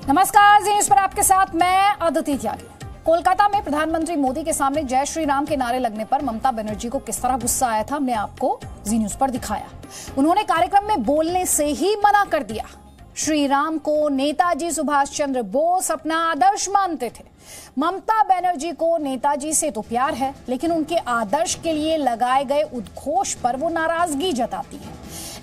नमस्कार, जी न्यूज पर आपके साथ मैं अदिति त्यागी। कोलकाता में प्रधानमंत्री मोदी के सामने जय श्री राम के नारे लगने पर ममता बनर्जी को किस तरह गुस्सा आया था, हमने आपको जी न्यूज पर दिखाया। उन्होंने कार्यक्रम में बोलने से ही मना कर दिया। श्री राम को नेताजी सुभाष चंद्र बोस अपना आदर्श मानते थे। ममता बनर्जी को नेताजी से तो प्यार है, लेकिन उनके आदर्श के लिए लगाए गए उद्घोष पर वो नाराजगी जताती है।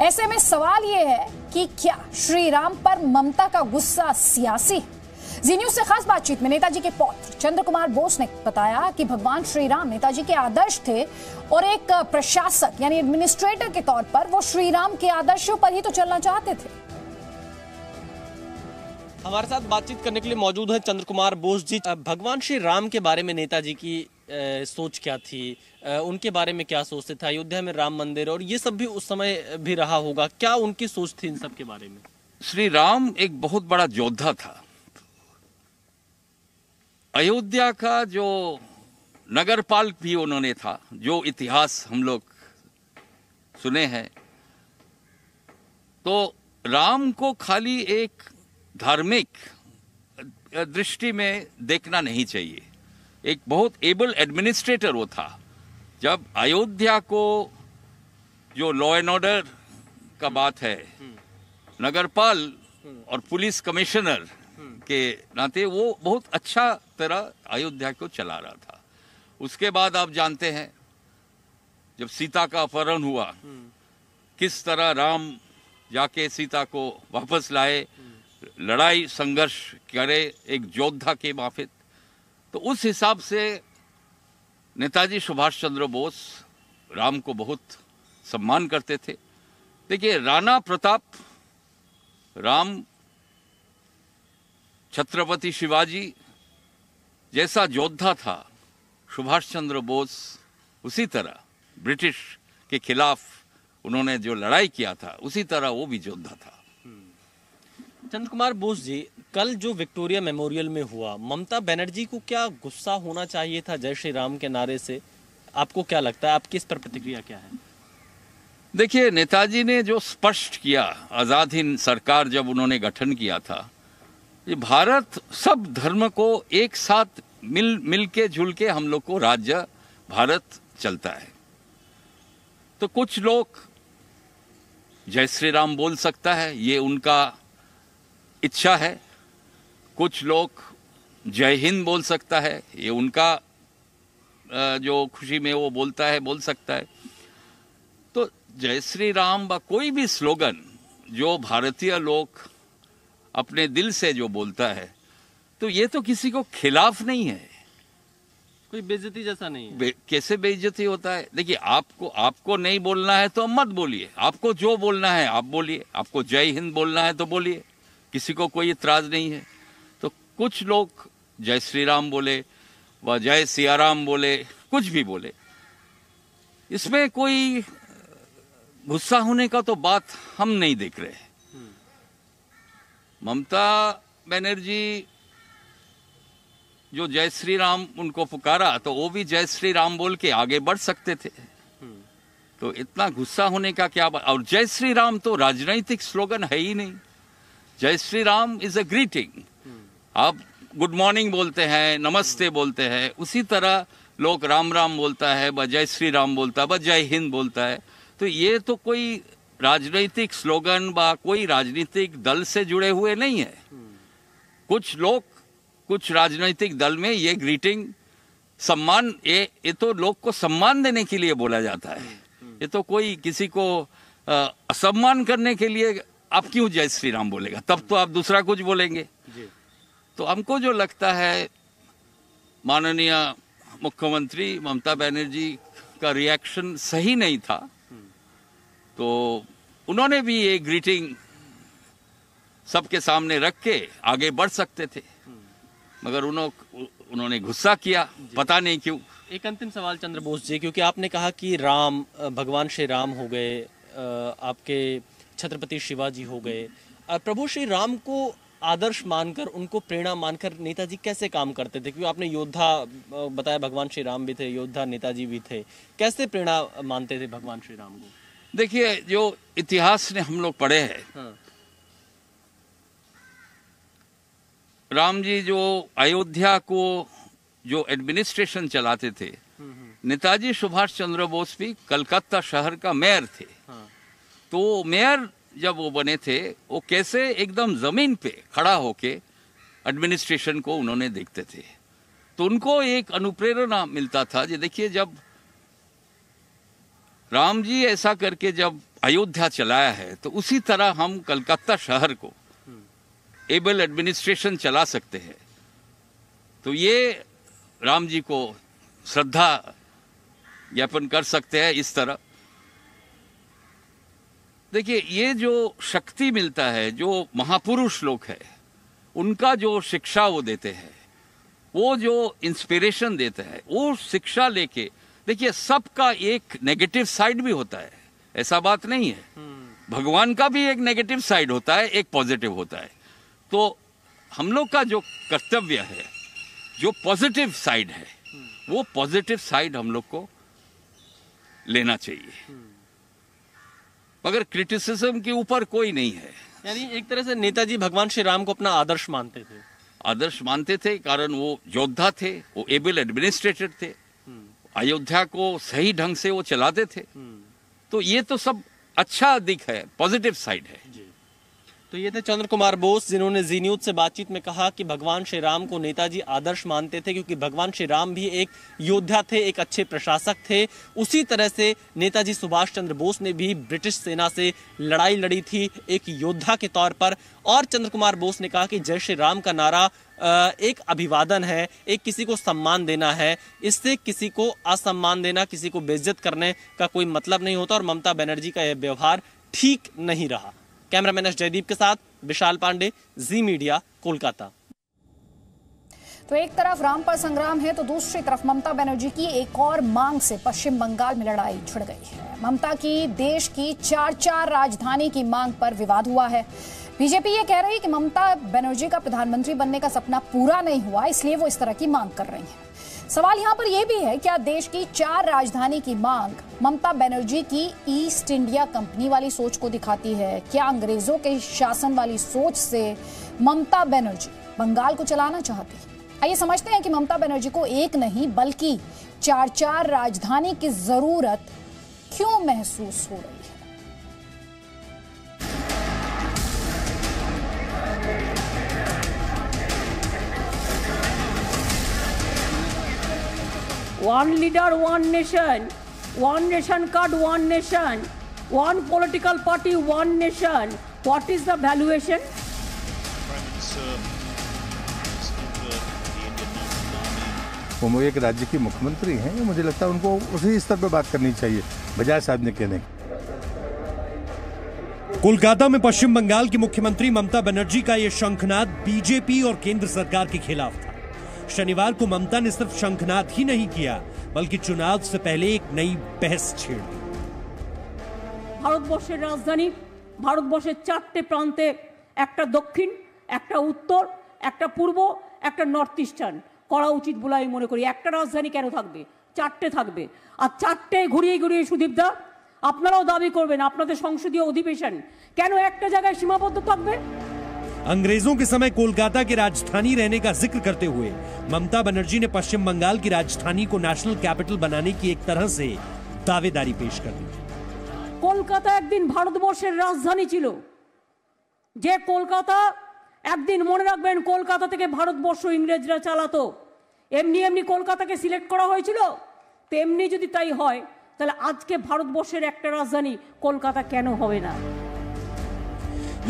ऐसे में सवाल ये है कि क्या श्री राम पर ममता का गुस्सा सियासी है? जी न्यूज से खास बातचीत में नेताजी के पौत्र चंद्र कुमार बोस ने बताया कि भगवान श्री राम नेताजी के आदर्श थे और एक प्रशासक यानी एडमिनिस्ट्रेटर के तौर पर वो श्री राम के आदर्शों पर ही तो चलना चाहते थे। हमारे साथ बातचीत करने के लिए मौजूद है चंद्र कुमार बोस जी। भगवान श्री राम के बारे में नेताजी की सोच क्या थी, उनके बारे में क्या सोचते थे? अयोध्या में राम मंदिर और ये सब भी उस समय भी रहा होगा, क्या उनकी सोच थी इन सब के बारे में? श्री राम एक बहुत बड़ा योद्धा था। अयोध्या का जो नगरपाल भी उन्होंने था, जो इतिहास हम लोग सुने हैं, तो राम को खाली एक धार्मिक दृष्टि में देखना नहीं चाहिए। एक बहुत एबल एडमिनिस्ट्रेटर वो था। जब अयोध्या को जो लॉ एंड ऑर्डर का बात है, नगरपाल और पुलिस कमिश्नर के नाते वो बहुत अच्छा तरह अयोध्या को चला रहा था। उसके बाद आप जानते हैं जब सीता का अपहरण हुआ, किस तरह राम जाके सीता को वापस लाए, लड़ाई संघर्ष करे एक योद्धा के माफिक। तो उस हिसाब से नेताजी सुभाष चंद्र बोस राम को बहुत सम्मान करते थे। देखिए, राणा प्रताप, राम, छत्रपति शिवाजी जैसा योद्धा था, सुभाष चंद्र बोस उसी तरह ब्रिटिश के खिलाफ उन्होंने जो लड़ाई किया था, उसी तरह वो भी योद्धा था। चंद्र कुमार बोस जी, कल जो विक्टोरिया मेमोरियल में हुआ, ममता बनर्जी को क्या गुस्सा होना चाहिए था जय श्री राम के नारे से? आपको क्या लगता है, आपकी इस पर प्रतिक्रिया क्या है? देखिए, नेताजी ने जो स्पष्ट किया, आजाद हिंद सरकार जब उन्होंने गठन किया था, ये भारत सब धर्म को एक साथ मिल के जुल के हम लोग को राज्य भारत चलता है। तो कुछ लोग जय श्री राम बोल सकता है, ये उनका इच्छा है। कुछ लोग जय हिंद बोल सकता है, ये उनका जो खुशी में वो बोलता है, बोल सकता है। तो जय श्री राम व कोई भी स्लोगन जो भारतीय लोग अपने दिल से जो बोलता है, तो ये तो किसी को खिलाफ नहीं है, कोई बेइज्जती जैसा नहीं है। कैसे बेइज्जती होता है? देखिए, आपको नहीं बोलना है तो मत बोलिए, आपको जो बोलना है आप बोलिए, आपको जय हिंद बोलना है तो बोलिए, किसी को कोई इतराज नहीं है। तो कुछ लोग जय श्री राम बोले व जय सिया राम बोले, कुछ भी बोले, इसमें कोई गुस्सा होने का तो बात हम नहीं देख रहे हैं। ममता बनर्जी जो जय श्री राम उनको पुकारा, तो वो भी जय श्री राम बोल के आगे बढ़ सकते थे। तो इतना गुस्सा होने का क्या बात? और जय श्री राम तो राजनीतिक स्लोगन है ही नहीं। जय Shri Ram is a greeting. आप गुड मॉर्निंग बोलते हैं, नमस्ते बोलते हैं, उसी तरह लोग राम राम बोलता है, व जय श्री राम बोलता है, व जय हिंद बोलता है। तो ये तो कोई राजनीतिक स्लोगन व कोई राजनीतिक दल से जुड़े हुए नहीं है। कुछ लोग, कुछ राजनीतिक दल में ये ग्रीटिंग सम्मान, ये तो लोग को सम्मान देने के लिए बोला जाता है। ये तो कोई किसी को असम्मान करने के लिए आप क्यों जय श्री राम बोलेगा? तब तो आप दूसरा कुछ बोलेंगे। तो हमको जो लगता है, माननीय मुख्यमंत्री ममता बनर्जी का रिएक्शन सही नहीं था। तो उन्होंने भी ये ग्रीटिंग सबके सामने रख के आगे बढ़ सकते थे, मगर उन्होंने गुस्सा किया, पता नहीं क्यों। एक अंतिम सवाल चंद्र बोस जी, क्योंकि आपने कहा कि राम, भगवान श्री राम हो गए, आपके छत्रपति शिवाजी हो गए, प्रभु श्री राम को आदर्श मानकर, उनको प्रेरणा मानकर नेताजी कैसे काम करते थे? क्योंकि आपने योद्धा बताया, भगवान श्री राम भी थे योद्धा, नेताजी भी थे, कैसे प्रेरणा मानते थे भगवान श्री राम को? देखिए, जो इतिहास ने हम लोग पढ़े हैं, राम जी जो अयोध्या को जो एडमिनिस्ट्रेशन चलाते थे, नेताजी सुभाष चंद्र बोस भी कलकत्ता शहर का मेयर थे। तो मेयर जब वो बने थे, वो कैसे एकदम जमीन पे खड़ा होके एडमिनिस्ट्रेशन को उन्होंने देखते थे। तो उनको एक अनुप्रेरणा मिलता था। जी देखिए, जब राम जी ऐसा करके जब अयोध्या चलाया है, तो उसी तरह हम कलकत्ता शहर को एबल एडमिनिस्ट्रेशन चला सकते हैं। तो ये राम जी को श्रद्धा ज्ञापन कर सकते हैं इस तरह। देखिए, ये जो शक्ति मिलता है, जो महापुरुष लोग हैं, उनका जो शिक्षा वो देते हैं, वो जो इंस्पिरेशन देते हैं, वो शिक्षा लेके देखिए, सबका एक नेगेटिव साइड भी होता है, ऐसा बात नहीं है। भगवान का भी एक नेगेटिव साइड होता है, एक पॉजिटिव होता है। तो हम लोग का जो कर्तव्य है, जो पॉजिटिव साइड है, वो पॉजिटिव साइड हम लोग को लेना चाहिए, मगर क्रिटिसिज्म के ऊपर कोई नहीं है। यानी एक तरह से नेताजी भगवान श्री राम को अपना आदर्श मानते थे। आदर्श मानते थे, कारण वो योद्धा थे, वो एबल एडमिनिस्ट्रेटर थे, अयोध्या को सही ढंग से वो चलाते थे। तो ये तो सब अच्छा दिख है, पॉजिटिव साइड है। तो ये थे चंद्र कुमार बोस, जिन्होंने जी न्यूज से बातचीत में कहा कि भगवान श्री राम को नेताजी आदर्श मानते थे, क्योंकि भगवान श्री राम भी एक योद्धा थे, एक अच्छे प्रशासक थे। उसी तरह से नेताजी सुभाष चंद्र बोस ने भी ब्रिटिश सेना से लड़ाई लड़ी थी एक योद्धा के तौर पर। और चंद्र कुमार बोस ने कहा कि जय श्री राम का नारा एक अभिवादन है, एक किसी को सम्मान देना है, इससे किसी को असम्मान देना, किसी को बेइज्जत करने का कोई मतलब नहीं होता। और ममता बनर्जी का यह व्यवहार ठीक नहीं रहा। कैमरामैन एस जयदीप के साथ विशाल पांडे, जी मीडिया, कोलकाता। तो एक तरफ राम पर संग्राम है, तो दूसरी तरफ ममता बनर्जी की एक और मांग से पश्चिम बंगाल में लड़ाई छिड़ गई है। ममता की देश की 4 राजधानी की मांग पर विवाद हुआ है। बीजेपी ये कह रही है कि ममता बनर्जी का प्रधानमंत्री बनने का सपना पूरा नहीं हुआ, इसलिए वो इस तरह की मांग कर रही हैं। सवाल यहां पर यह भी है, क्या देश की 4 राजधानी की मांग ममता बनर्जी की ईस्ट इंडिया कंपनी वाली सोच को दिखाती है? क्या अंग्रेजों के शासन वाली सोच से ममता बनर्जी बंगाल को चलाना चाहती है? आइए समझते हैं कि ममता बनर्जी को एक नहीं बल्कि 4 राजधानी की जरूरत क्यों महसूस हो रही है। One leader, one nation card, one nation, one political party, one nation. What is the valuation? वो एक राज्य की मुख्यमंत्री हैं, मुझे लगता है उनको उसी स्तर पर बात करनी चाहिए, बजाय साधने के नहीं। कोलकाता में पश्चिम बंगाल की मुख्यमंत्री ममता बनर्जी का यह शंखनाद बीजेपी और केंद्र सरकार के खिलाफ था। शनिवार को ममता ने सिर्फ शंखनाद ही नहीं किया, बल्कि चुनाव से पहले एक नई बहस छेड़ दी। ভারতবর্ষের রাজধানী, ভারতবর্ষের 4টে প্রান্তে, একটা দক্ষিণ, একটা উত্তর, একটা পূর্ব, একটা নর্থ ইস্টার্ন করা উচিত বলে আমি মনে করি। একটা রাজধানী কেন থাকবে? 4টে থাকবে। আর 4টে ঘুরিয়ে ঘুরিয়ে সুদীপদা আপনারাও দাবি করবেন আপনাদের সংসদীয় অধিবেশন কেন একটা জায়গায় সীমাবদ্ধ থাকবে? अंग्रेजों के समय कोलकाता की राजधानी रहने का जिक्र करते हुए ममता बनर्जी ने पश्चिम बंगाल की राजधानी को नेशनल कैपिटल बनाने की एक तरह से दावेदारी पेश कर दी। কলকাতা একদিন ভারতবর্ষের রাজধানী ছিল। যে কলকাতা একদিন মনে রাখবেন কলকাতা থেকে ভারতবর্ষ ইংরেজরা চালাতো। এমনি এমনি কলকাতাকে সিলেক্ট করা হয়েছিল। তেমনি যদি তাই হয় তাহলে আজকে ভারতবর্ষের একটা রাজধানী কলকাতা কেন হবে না?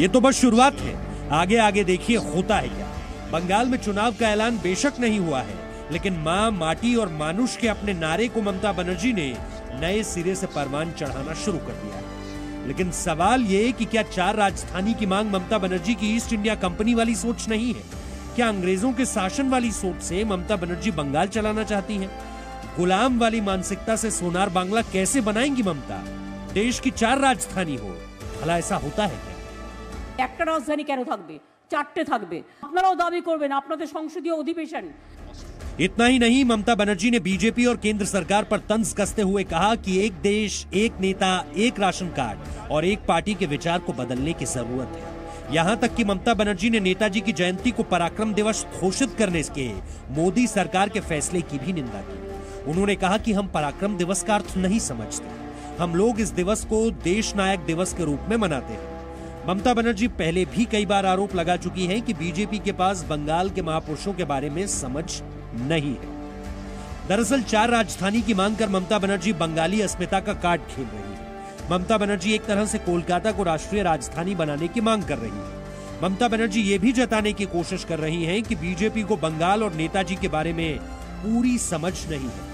ये तो बस शुरुआत है, आगे आगे देखिए होता है क्या। बंगाल में चुनाव का ऐलान बेशक नहीं हुआ है, लेकिन मां, माटी और मानुष के अपने नारे को ममता बनर्जी ने नए सिरे से परवान चढ़ाना शुरू कर दिया है। लेकिन सवाल ये कि क्या 4 राजधानी की मांग ममता बनर्जी की ईस्ट इंडिया कंपनी वाली सोच नहीं है? क्या अंग्रेजों के शासन वाली सोच से ममता बनर्जी बंगाल चलाना चाहती है? गुलाम वाली मानसिकता से सोनार बांग्ला कैसे बनाएंगी ममता? देश की 4 राजधानी हो, भला ऐसा होता है क्या? একটা রাজধানী কেন থাকবে? 4টে থাকবে। আপনারাও দাবি করবেন আপনাদের সংসদীয় অধিবেশন। इतना ही नहीं, ममता बनर्जी ने बीजेपी और केंद्र सरकार पर तंज कसते हुए कहा कि एक देश, एक नेता, एक राशन कार्ड और एक पार्टी के विचार को बदलने की जरूरत है। यहाँ तक कि ममता बनर्जी ने नेताजी की जयंती को पराक्रम दिवस घोषित करने के मोदी सरकार के फैसले की भी निंदा की। उन्होंने कहा कि हम पराक्रम दिवस का अर्थ नहीं समझते, हम लोग इस दिवस को देश नायक दिवस के रूप में मनाते हैं। ममता बनर्जी पहले भी कई बार आरोप लगा चुकी हैं कि बीजेपी के पास बंगाल के महापुरुषों के बारे में समझ नहीं है। दरअसल 4 राजधानी की मांग कर ममता बनर्जी बंगाली अस्मिता का कार्ड खेल रही है। ममता बनर्जी एक तरह से कोलकाता को राष्ट्रीय राजधानी बनाने की मांग कर रही है। ममता बनर्जी ये भी जताने की कोशिश कर रही हैं कि बीजेपी को बंगाल और नेताजी के बारे में पूरी समझ नहीं है।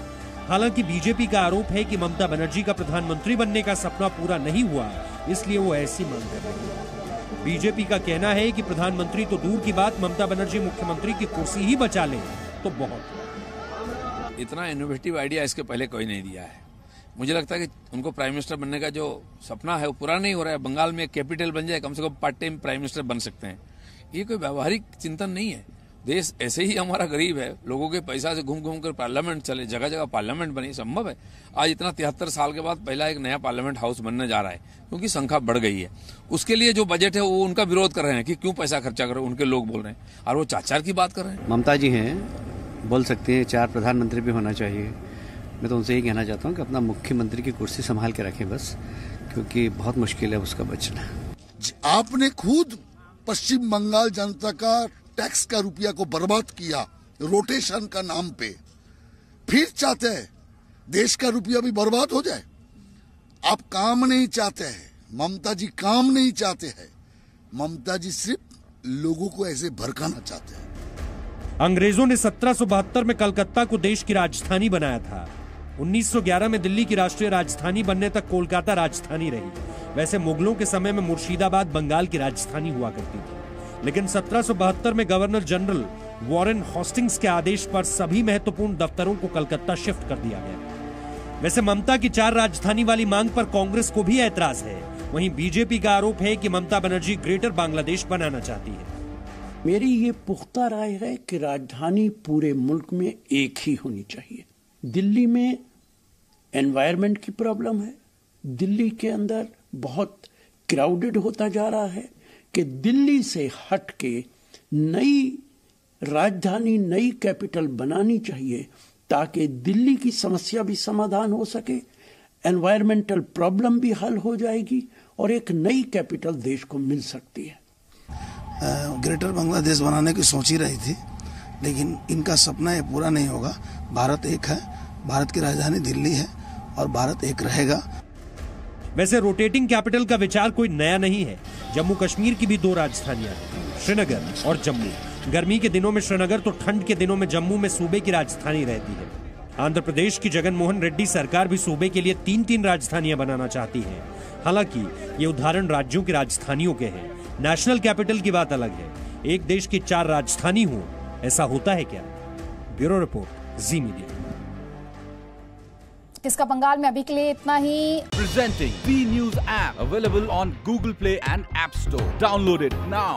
हालांकि बीजेपी का आरोप है कि ममता बनर्जी का प्रधानमंत्री बनने का सपना पूरा नहीं हुआ, इसलिए वो ऐसी मांग कर रही है। बीजेपी का कहना है कि प्रधानमंत्री तो दूर की बात, ममता बनर्जी मुख्यमंत्री की कुर्सी ही बचा ले तो बहुत। इतना इनोवेटिव आइडिया इसके पहले कोई नहीं दिया है। मुझे लगता है कि उनको प्राइम मिनिस्टर बनने का जो सपना है वो पूरा नहीं हो रहा है। बंगाल में एक कैपिटल बन जाए, कम से कम पार्ट टाइम प्राइम मिनिस्टर बन सकते हैं। ये कोई व्यावहारिक चिंतन नहीं है। देश ऐसे ही हमारा गरीब है, लोगों के पैसा से घूम घूम कर पार्लियामेंट चले, जगह जगह पार्लियामेंट बनी, संभव है। आज इतना 73 साल के बाद पहला एक नया पार्लियामेंट हाउस बनने जा रहा है, क्योंकि संख्या बढ़ गई है। उसके लिए जो बजट है वो उनका विरोध कर रहे हैं कि क्यों पैसा खर्चा करो, उनके लोग बोल रहे हैं, और वो 4 की बात कर रहे हैं। ममता जी हैं, बोल सकते हैं 4 प्रधानमंत्री भी होना चाहिए। मैं तो उनसे यही कहना चाहता हूँ कि अपना मुख्यमंत्री की कुर्सी संभाल के रखें बस, क्योंकि बहुत मुश्किल है उसका बचना। आपने खुद पश्चिम बंगाल जनता का टैक्स का रुपया को बर्बाद किया रोटेशन का नाम पे, फिर चाहते हैं देश का रुपया भी बर्बाद हो जाए। आप काम नहीं चाहते हैं, ममता जी काम नहीं चाहते हैं। ममता जी सिर्फ लोगों को ऐसे भड़काना चाहते हैं। अंग्रेजों ने 1772 में कलकत्ता को देश की राजधानी बनाया था। 1911 में दिल्ली की राष्ट्रीय राजधानी बनने तक कोलकाता राजधानी रही। वैसे मुगलों के समय में मुर्शिदाबाद बंगाल की राजधानी हुआ करती थी, लेकिन 1772 में गवर्नर जनरल वॉरेन हॉस्टिंग्स के आदेश पर सभी महत्वपूर्ण दफ्तरों को कलकत्ता शिफ्ट कर दिया गया। वैसे ममता की 4 राजधानी वाली मांग पर कांग्रेस को भी ऐतराज है। वहीं बीजेपी का आरोप है कि ममता बनर्जी ग्रेटर बांग्लादेश बनाना चाहती है। मेरी ये पुख्ता राय है कि राजधानी पूरे मुल्क में एक ही होनी चाहिए। दिल्ली में एनवायरनमेंट की प्रॉब्लम है, दिल्ली के अंदर बहुत क्राउडेड होता जा रहा है कि दिल्ली से हट के नई राजधानी, नई कैपिटल बनानी चाहिए ताकि दिल्ली की समस्या भी समाधान हो सके, एनवायरमेंटल प्रॉब्लम भी हल हो जाएगी और एक नई कैपिटल देश को मिल सकती है। ग्रेटर बांग्लादेश बनाने की सोच ही रही थी, लेकिन इनका सपना ये पूरा नहीं होगा। भारत एक है, भारत की राजधानी दिल्ली है और भारत एक रहेगा। वैसे रोटेटिंग कैपिटल का विचार कोई नया नहीं है। जम्मू कश्मीर की भी 2 राजधानियां हैं, श्रीनगर और जम्मू। गर्मी के दिनों में श्रीनगर तो ठंड के दिनों में जम्मू में सूबे की राजधानी रहती है। आंध्र प्रदेश की जगन मोहन रेड्डी सरकार भी सूबे के लिए 3-3 राजधानियां बनाना चाहती है। हालांकि ये उदाहरण राज्यों की राजधानियों के हैं। नेशनल कैपिटल की बात अलग है। एक देश की 4 राजधानी हो, ऐसा होता है क्या? ब्यूरो रिपोर्ट, जी मीडिया। किसका बंगाल में अभी के लिए इतना ही। Presenting B News app available on Google Play and App Store. Download it now.